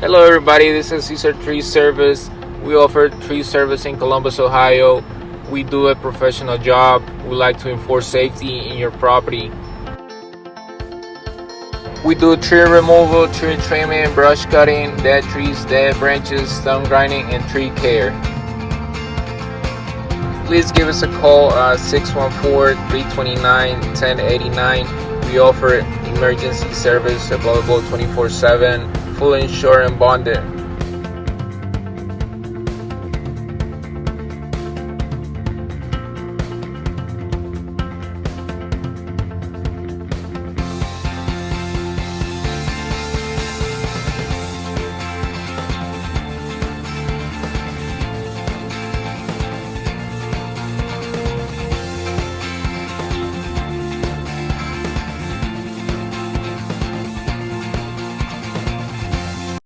Hello everybody, this is César Tree Service. We offer tree service in Columbus, Ohio. We do a professional job. We like to enforce safety in your property. We do tree removal, tree trimming, brush cutting, dead trees, dead branches, stump grinding, and tree care. Please give us a call at 614-329-1089. We offer emergency service available 24/7, fully insured and bonded.